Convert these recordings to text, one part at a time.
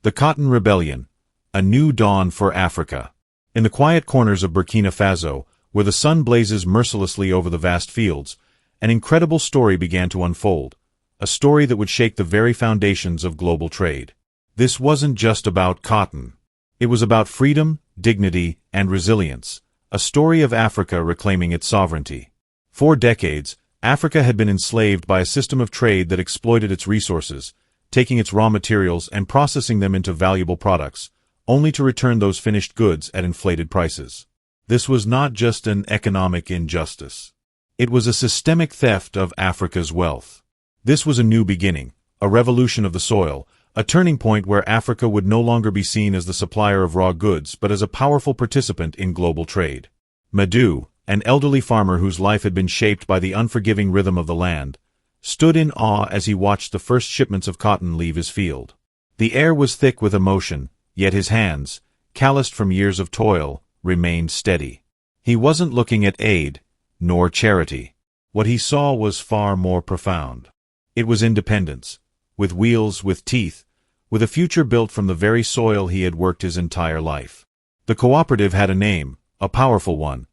The Cotton Rebellion, a new dawn for Africa. In the quiet corners of Burkina Faso, where the sun blazes mercilessly over the vast fields, an incredible story began to unfold, a story that would shake the very foundations of global trade. This wasn't just about cotton. It was about freedom, dignity, and resilience, a story of Africa reclaiming its sovereignty. For decades, Africa had been enslaved by a system of trade that exploited its resources, taking its raw materials and processing them into valuable products, only to return those finished goods at inflated prices. This was not just an economic injustice. It was a systemic theft of Africa's wealth. This was a new beginning, a revolution of the soil, a turning point where Africa would no longer be seen as the supplier of raw goods but as a powerful participant in global trade. Madou, an elderly farmer whose life had been shaped by the unforgiving rhythm of the land, stood in awe as he watched the first shipments of cotton leave his field. The air was thick with emotion, yet his hands, calloused from years of toil, remained steady. He wasn't looking at aid, nor charity. What he saw was far more profound. It was independence, with wheels, with teeth, with a future built from the very soil he had worked his entire life. The cooperative had a name, a powerful one,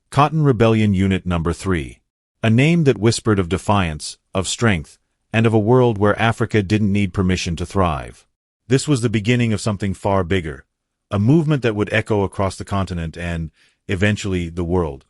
Cotton Rebellion Unit No. 3. A name that whispered of defiance, of strength, and of a world where Africa didn't need permission to thrive. This was the beginning of something far bigger, a movement that would echo across the continent and, eventually, the world.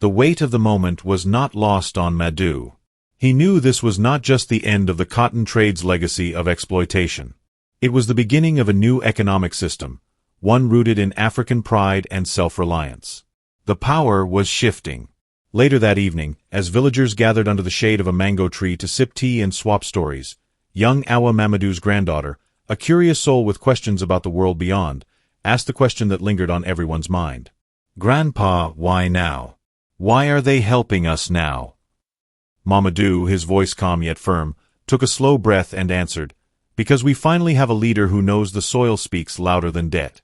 The weight of the moment was not lost on Madou. He knew this was not just the end of the cotton trade's legacy of exploitation. It was the beginning of a new economic system, one rooted in African pride and self-reliance. The power was shifting. Later that evening, as villagers gathered under the shade of a mango tree to sip tea and swap stories, young Awa Mamadou's granddaughter, a curious soul with questions about the world beyond, asked the question that lingered on everyone's mind. "Grandpa, why now? Why are they helping us now?" Mamadou, his voice calm yet firm, took a slow breath and answered, "Because we finally have a leader who knows the soil speaks louder than debt."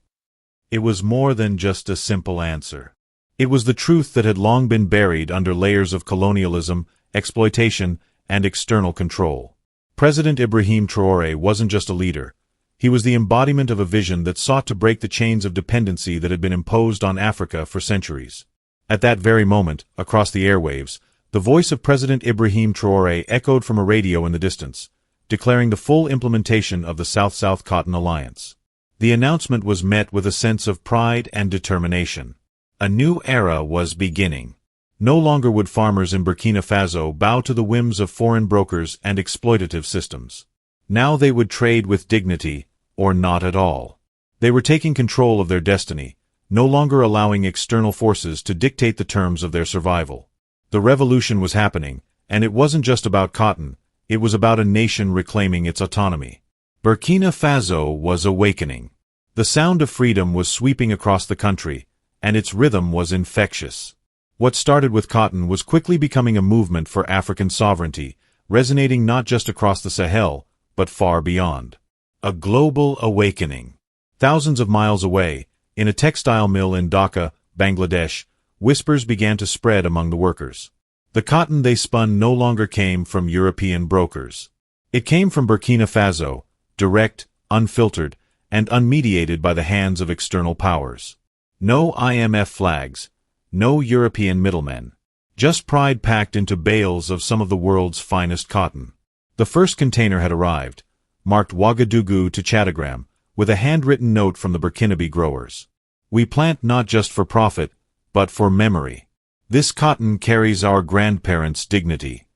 It was more than just a simple answer. It was the truth that had long been buried under layers of colonialism, exploitation, and external control. President Ibrahim Traoré wasn't just a leader. He was the embodiment of a vision that sought to break the chains of dependency that had been imposed on Africa for centuries. At that very moment, across the airwaves, the voice of President Ibrahim Traoré echoed from a radio in the distance, declaring the full implementation of the South-South Cotton Alliance. The announcement was met with a sense of pride and determination. A new era was beginning. No longer would farmers in Burkina Faso bow to the whims of foreign brokers and exploitative systems. Now they would trade with dignity, or not at all. They were taking control of their destiny, no longer allowing external forces to dictate the terms of their survival. The revolution was happening, and it wasn't just about cotton, it was about a nation reclaiming its autonomy. Burkina Faso was awakening. The sound of freedom was sweeping across the country, and its rhythm was infectious. What started with cotton was quickly becoming a movement for African sovereignty, resonating not just across the Sahel, but far beyond. A global awakening. Thousands of miles away, in a textile mill in Dhaka, Bangladesh, whispers began to spread among the workers. The cotton they spun no longer came from European brokers. It came from Burkina Faso, direct, unfiltered, and unmediated by the hands of external powers. No IMF flags, no European middlemen. Just pride packed into bales of some of the world's finest cotton. The first container had arrived, marked Ouagadougou to Chatagram, with a handwritten note from the Burkinabe growers. "We plant not just for profit, but for memory. This cotton carries our grandparents' dignity."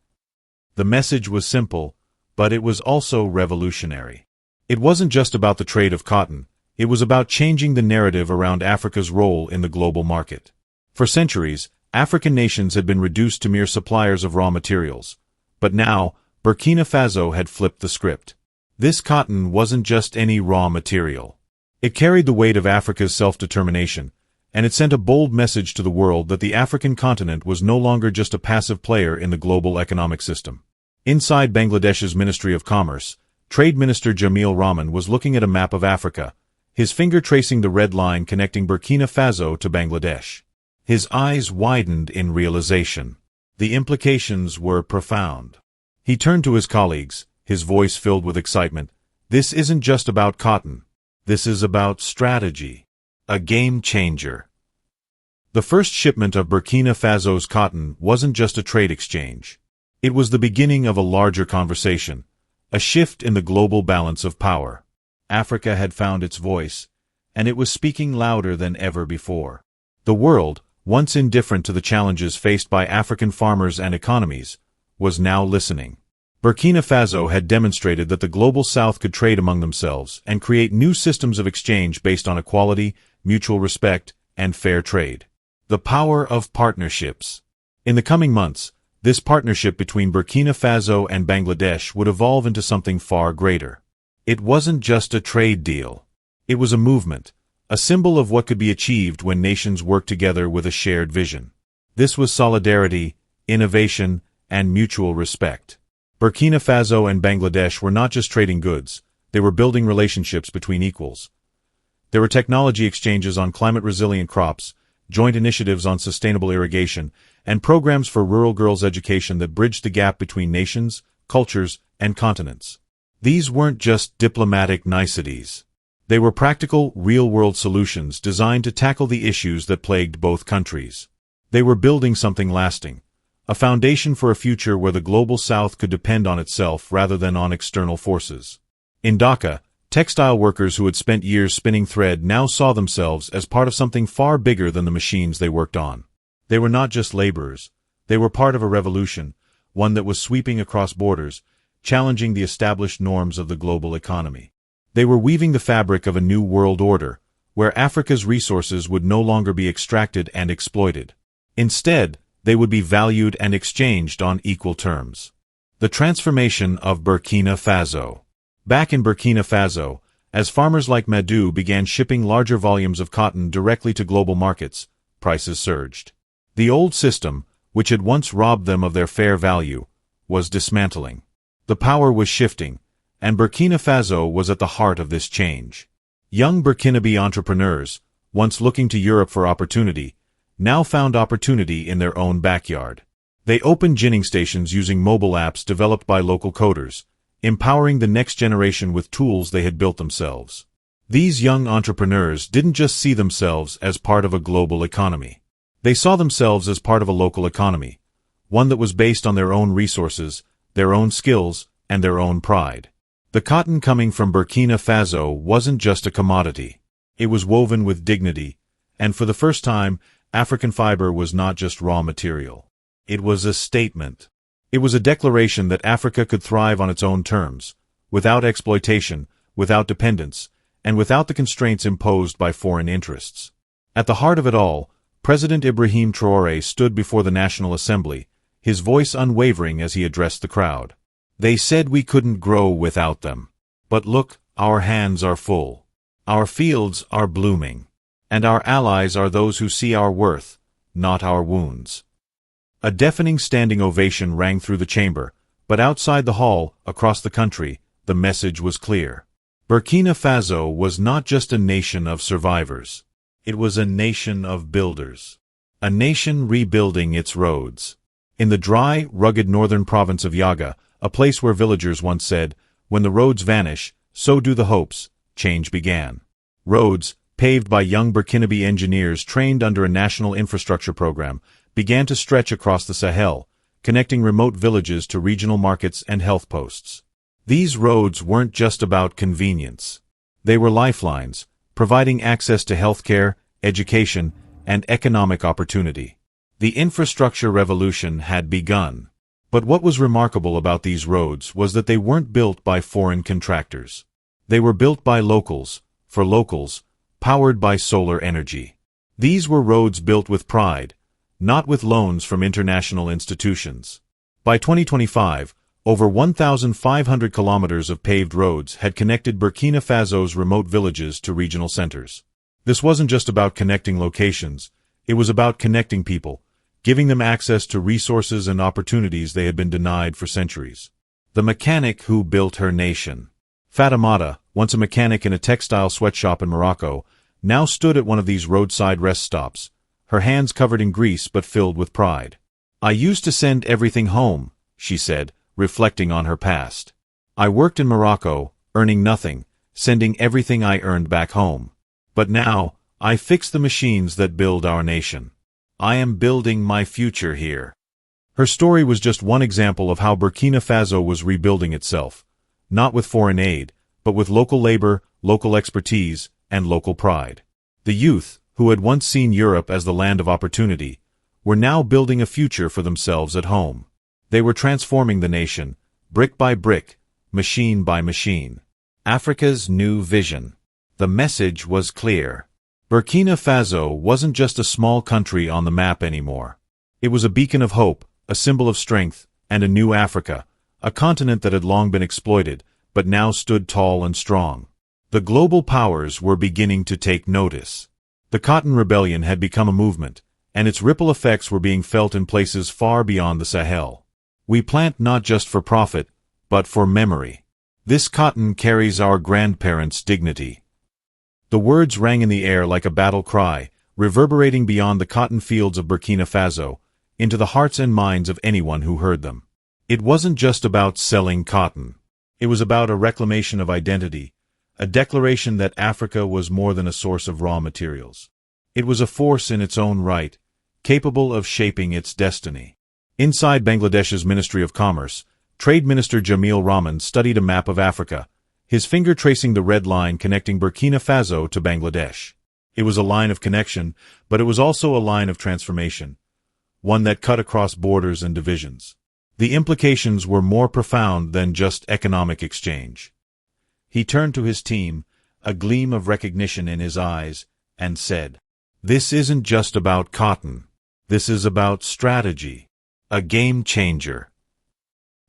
The message was simple, but it was also revolutionary. It wasn't just about the trade of cotton. It was about changing the narrative around Africa's role in the global market. For centuries, African nations had been reduced to mere suppliers of raw materials. But now, Burkina Faso had flipped the script. This cotton wasn't just any raw material. It carried the weight of Africa's self-determination, and it sent a bold message to the world that the African continent was no longer just a passive player in the global economic system. Inside Bangladesh's Ministry of Commerce, Trade Minister Jamil Rahman was looking at a map of Africa, his finger tracing the red line connecting Burkina Faso to Bangladesh. His eyes widened in realization. The implications were profound. He turned to his colleagues, his voice filled with excitement. "This isn't just about cotton. This is about strategy. A game changer. The first shipment of Burkina Faso's cotton wasn't just a trade exchange. It was the beginning of a larger conversation, a shift in the global balance of power. Africa had found its voice, and it was speaking louder than ever before. The world, once indifferent to the challenges faced by African farmers and economies, was now listening. Burkina Faso had demonstrated that the global South could trade among themselves and create new systems of exchange based on equality, mutual respect, and fair trade. The power of partnerships. In the coming months, this partnership between Burkina Faso and Bangladesh would evolve into something far greater. It wasn't just a trade deal. It was a movement, a symbol of what could be achieved when nations work together with a shared vision. This was solidarity, innovation, and mutual respect. Burkina Faso and Bangladesh were not just trading goods, they were building relationships between equals. There were technology exchanges on climate-resilient crops, joint initiatives on sustainable irrigation, and programs for rural girls' education that bridged the gap between nations, cultures, and continents. These weren't just diplomatic niceties. They were practical, real-world solutions designed to tackle the issues that plagued both countries. They were building something lasting, a foundation for a future where the global South could depend on itself rather than on external forces. In Dhaka, textile workers who had spent years spinning thread now saw themselves as part of something far bigger than the machines they worked on. They were not just laborers. They were part of a revolution, one that was sweeping across borders, challenging the established norms of the global economy. They were weaving the fabric of a new world order, where Africa's resources would no longer be extracted and exploited. Instead, they would be valued and exchanged on equal terms. The transformation of Burkina Faso. Back in Burkina Faso, as farmers like Madou began shipping larger volumes of cotton directly to global markets, prices surged. The old system, which had once robbed them of their fair value, was dismantling. The power was shifting, and Burkina Faso was at the heart of this change. Young Burkinabe entrepreneurs, once looking to Europe for opportunity, now found opportunity in their own backyard. They opened ginning stations using mobile apps developed by local coders, empowering the next generation with tools they had built themselves. These young entrepreneurs didn't just see themselves as part of a global economy. They saw themselves as part of a local economy, one that was based on their own resources, their own skills, and their own pride. The cotton coming from Burkina Faso wasn't just a commodity. It was woven with dignity, and for the first time, African fiber was not just raw material. It was a statement. It was a declaration that Africa could thrive on its own terms, without exploitation, without dependence, and without the constraints imposed by foreign interests. At the heart of it all, President Ibrahim Traoré stood before the National Assembly, his voice unwavering as he addressed the crowd. They said we couldn't grow without them. But look, our hands are full. Our fields are blooming. And our allies are those who see our worth, not our wounds. A deafening standing ovation rang through the chamber, but outside the hall, across the country, the message was clear. Burkina Faso was not just a nation of survivors. It was a nation of builders. A nation rebuilding its roads. In the dry, rugged northern province of Yaga, a place where villagers once said, "When the roads vanish, so do the hopes," change began. Roads, paved by young Burkinabe engineers trained under a national infrastructure program, began to stretch across the Sahel, connecting remote villages to regional markets and health posts. These roads weren't just about convenience. They were lifelines, providing access to healthcare, education, and economic opportunity. The infrastructure revolution had begun. But what was remarkable about these roads was that they weren't built by foreign contractors. They were built by locals, for locals, powered by solar energy. These were roads built with pride, not with loans from international institutions. By 2025, over 1,500 kilometers of paved roads had connected Burkina Faso's remote villages to regional centers. This wasn't just about connecting locations, it was about connecting people, giving them access to resources and opportunities they had been denied for centuries. The mechanic who built her nation. Fatimata, once a mechanic in a textile sweatshop in Morocco, now stood at one of these roadside rest stops, her hands covered in grease but filled with pride. "I used to send everything home," she said, reflecting on her past. "I worked in Morocco, earning nothing, sending everything I earned back home. But now, I fix the machines that build our nation. I am building my future here." Her story was just one example of how Burkina Faso was rebuilding itself, not with foreign aid, but with local labor, local expertise, and local pride. The youth, who had once seen Europe as the land of opportunity, were now building a future for themselves at home. They were transforming the nation, brick by brick, machine by machine. Africa's new vision. The message was clear. Burkina Faso wasn't just a small country on the map anymore. It was a beacon of hope, a symbol of strength, and a new Africa, a continent that had long been exploited, but now stood tall and strong. The global powers were beginning to take notice. The Cotton Rebellion had become a movement, and its ripple effects were being felt in places far beyond the Sahel. We plant not just for profit, but for memory. This cotton carries our grandparents' dignity. The words rang in the air like a battle cry, reverberating beyond the cotton fields of Burkina Faso, into the hearts and minds of anyone who heard them. It wasn't just about selling cotton. It was about a reclamation of identity, a declaration that Africa was more than a source of raw materials. It was a force in its own right, capable of shaping its destiny. Inside Bangladesh's Ministry of Commerce, Trade Minister Jamil Rahman studied a map of Africa, his finger tracing the red line connecting Burkina Faso to Bangladesh. It was a line of connection, but it was also a line of transformation, one that cut across borders and divisions. The implications were more profound than just economic exchange. He turned to his team, a gleam of recognition in his eyes, and said, "This isn't just about cotton. This is about strategy. A game changer."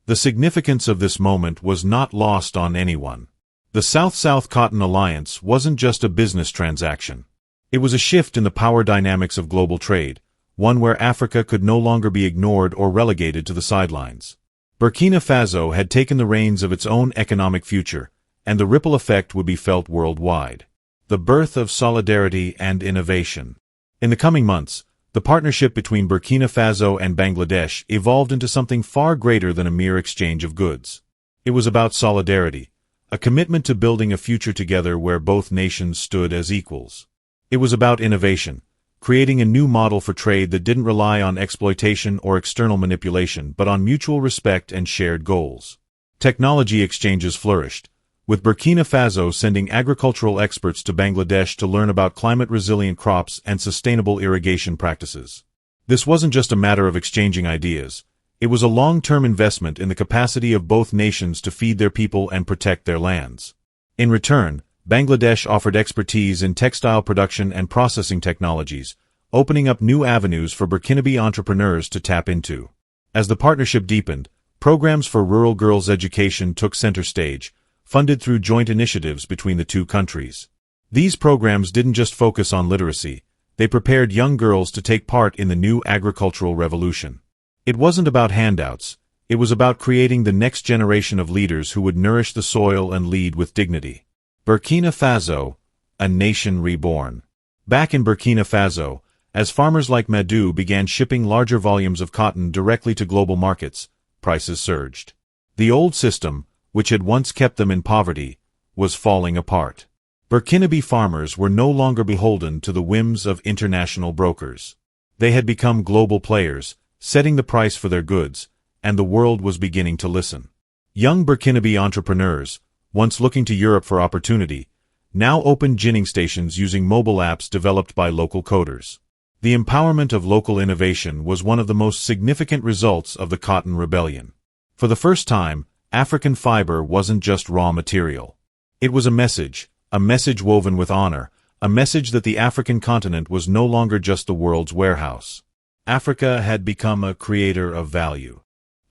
The significance of this moment was not lost on anyone. The South-South Cotton Alliance wasn't just a business transaction. It was a shift in the power dynamics of global trade, one where Africa could no longer be ignored or relegated to the sidelines. Burkina Faso had taken the reins of its own economic future, and the ripple effect would be felt worldwide. The birth of solidarity and innovation. In the coming months, the partnership between Burkina Faso and Bangladesh evolved into something far greater than a mere exchange of goods. It was about solidarity, a commitment to building a future together where both nations stood as equals. It was about innovation, creating a new model for trade that didn't rely on exploitation or external manipulation but on mutual respect and shared goals. Technology exchanges flourished, with Burkina Faso sending agricultural experts to Bangladesh to learn about climate-resilient crops and sustainable irrigation practices. This wasn't just a matter of exchanging ideas. It was a long-term investment in the capacity of both nations to feed their people and protect their lands. In return, Bangladesh offered expertise in textile production and processing technologies, opening up new avenues for Burkinabe entrepreneurs to tap into. As the partnership deepened, programs for rural girls' education took center stage, funded through joint initiatives between the two countries. These programs didn't just focus on literacy, they prepared young girls to take part in the new agricultural revolution. It wasn't about handouts, it was about creating the next generation of leaders who would nourish the soil and lead with dignity. Burkina Faso, a nation reborn. Back in Burkina Faso, as farmers like Madou began shipping larger volumes of cotton directly to global markets, prices surged. The old system, which had once kept them in poverty, was falling apart. Burkinabe farmers were no longer beholden to the whims of international brokers. They had become global players, setting the price for their goods, and the world was beginning to listen. Young Burkinabe entrepreneurs, once looking to Europe for opportunity, now opened ginning stations using mobile apps developed by local coders. The empowerment of local innovation was one of the most significant results of the Cotton Rebellion. For the first time, African fiber wasn't just raw material. It was a message woven with honor, a message that the African continent was no longer just the world's warehouse. Africa had become a creator of value.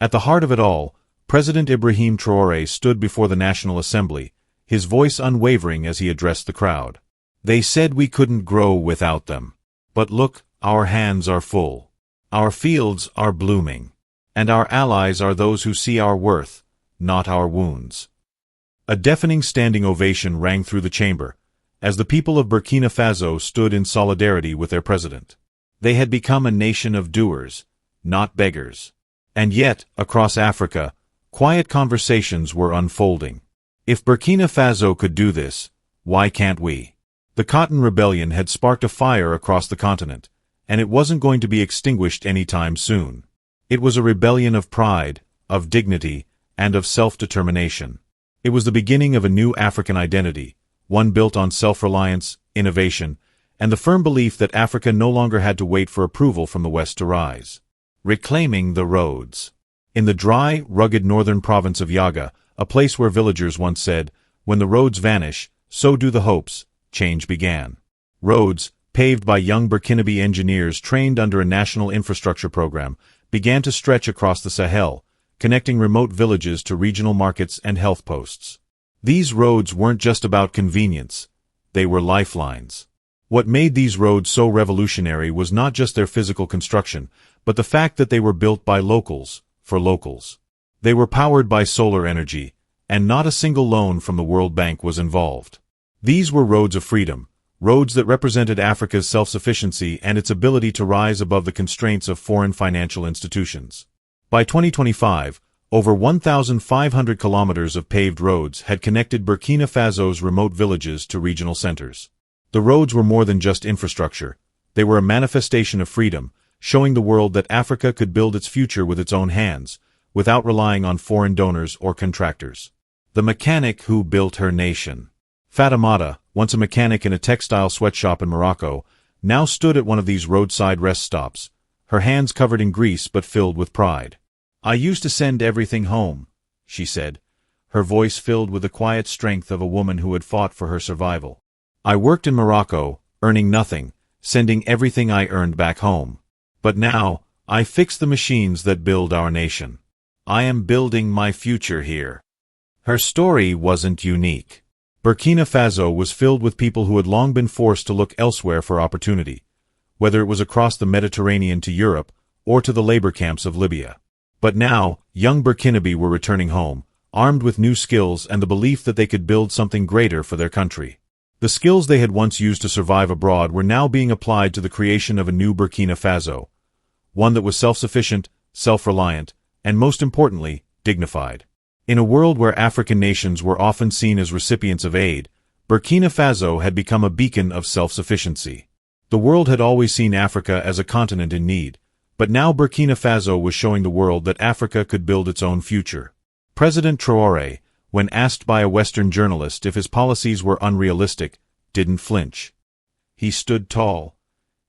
At the heart of it all, President Ibrahim Traoré stood before the National Assembly, his voice unwavering as he addressed the crowd. They said we couldn't grow without them. But look, our hands are full. Our fields are blooming. And our allies are those who see our worth, not our wounds. A deafening standing ovation rang through the chamber, as the people of Burkina Faso stood in solidarity with their president. They had become a nation of doers, not beggars. And yet, across Africa, quiet conversations were unfolding. If Burkina Faso could do this, why can't we? The Cotton Rebellion had sparked a fire across the continent, and it wasn't going to be extinguished anytime soon. It was a rebellion of pride, of dignity, and of self-determination. It was the beginning of a new African identity, one built on self-reliance, innovation, and the firm belief that Africa no longer had to wait for approval from the West to rise. Reclaiming the roads. In the dry, rugged northern province of Yaga, a place where villagers once said, "When the roads vanish, so do the hopes," change began. Roads, paved by young Burkinabe engineers trained under a national infrastructure program, began to stretch across the Sahel, connecting remote villages to regional markets and health posts. These roads weren't just about convenience, they were lifelines. What made these roads so revolutionary was not just their physical construction, but the fact that they were built by locals, for locals. They were powered by solar energy, and not a single loan from the World Bank was involved. These were roads of freedom, roads that represented Africa's self-sufficiency and its ability to rise above the constraints of foreign financial institutions. By 2025, over 1,500 kilometers of paved roads had connected Burkina Faso's remote villages to regional centers. The roads were more than just infrastructure. They were a manifestation of freedom, showing the world that Africa could build its future with its own hands, without relying on foreign donors or contractors. The mechanic who built her nation. Fatimata, once a mechanic in a textile sweatshop in Morocco, now stood at one of these roadside rest stops, her hands covered in grease but filled with pride. "I used to send everything home," she said, her voice filled with the quiet strength of a woman who had fought for her survival. "I worked in Morocco, earning nothing, sending everything I earned back home. But now, I fix the machines that build our nation. I am building my future here." Her story wasn't unique. Burkina Faso was filled with people who had long been forced to look elsewhere for opportunity, whether it was across the Mediterranean to Europe or to the labor camps of Libya. But now, young Burkinabe were returning home, armed with new skills and the belief that they could build something greater for their country. The skills they had once used to survive abroad were now being applied to the creation of a new Burkina Faso, one that was self-sufficient, self-reliant, and most importantly, dignified. In a world where African nations were often seen as recipients of aid, Burkina Faso had become a beacon of self-sufficiency. The world had always seen Africa as a continent in need, but now Burkina Faso was showing the world that Africa could build its own future. President Traoré, when asked by a Western journalist if his policies were unrealistic, didn't flinch. He stood tall,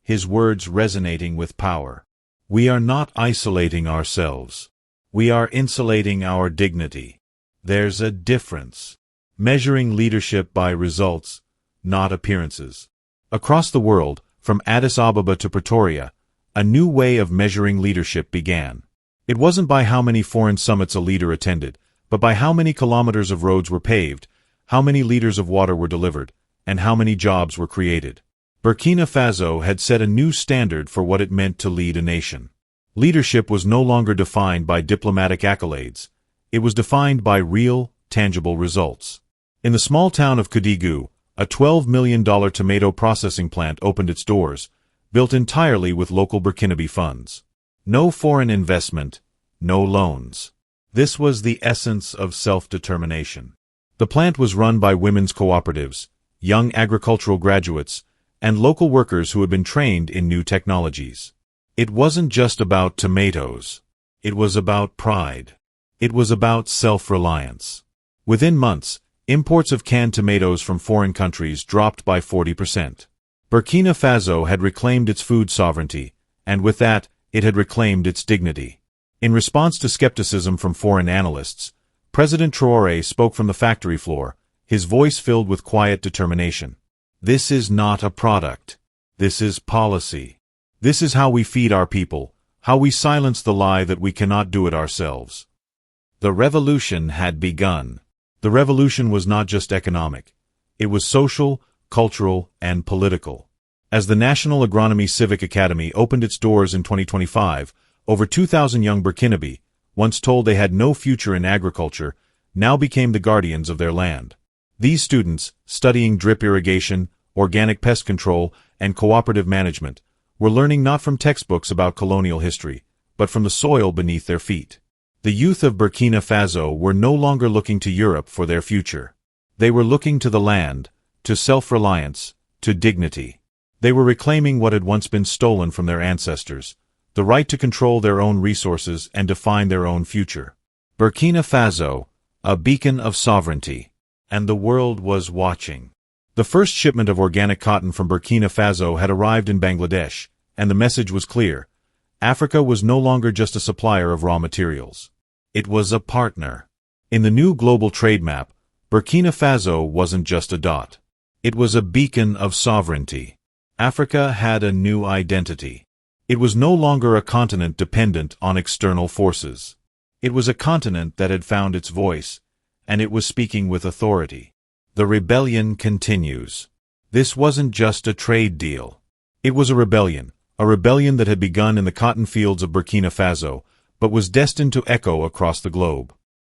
his words resonating with power. "We are not isolating ourselves. We are insulating our dignity. There's a difference. Measuring leadership by results, not appearances." Across the world, from Addis Ababa to Pretoria, a new way of measuring leadership began. It wasn't by how many foreign summits a leader attended, but by how many kilometers of roads were paved, how many liters of water were delivered, and how many jobs were created. Burkina Faso had set a new standard for what it meant to lead a nation. Leadership was no longer defined by diplomatic accolades. It was defined by real, tangible results. In the small town of Koudigou, a $12 million tomato processing plant opened its doors, built entirely with local Burkinabe funds. No foreign investment, no loans. This was the essence of self-determination. The plant was run by women's cooperatives, young agricultural graduates, and local workers who had been trained in new technologies. It wasn't just about tomatoes. It was about pride. It was about self-reliance. Within months, imports of canned tomatoes from foreign countries dropped by 40%. Burkina Faso had reclaimed its food sovereignty, and with that, it had reclaimed its dignity. In response to skepticism from foreign analysts, President Traoré spoke from the factory floor, his voice filled with quiet determination. "This is not a product. This is policy. This is how we feed our people, how we silence the lie that we cannot do it ourselves." The revolution had begun. The revolution was not just economic. It was social, cultural, and political. As the National Agronomy Civic Academy opened its doors in 2025, over 2,000 young Burkinabe, once told they had no future in agriculture, now became the guardians of their land. These students, studying drip irrigation, organic pest control, and cooperative management, were learning not from textbooks about colonial history, but from the soil beneath their feet. The youth of Burkina Faso were no longer looking to Europe for their future. They were looking to the land, to self-reliance, to dignity. They were reclaiming what had once been stolen from their ancestors, the right to control their own resources and define their own future. Burkina Faso, a beacon of sovereignty. And the world was watching. The first shipment of organic cotton from Burkina Faso had arrived in Bangladesh, and the message was clear. Africa was no longer just a supplier of raw materials. It was a partner. In the new global trade map, Burkina Faso wasn't just a dot. It was a beacon of sovereignty. Africa had a new identity. It was no longer a continent dependent on external forces. It was a continent that had found its voice, and it was speaking with authority. The rebellion continues. This wasn't just a trade deal. It was a rebellion that had begun in the cotton fields of Burkina Faso, but was destined to echo across the globe.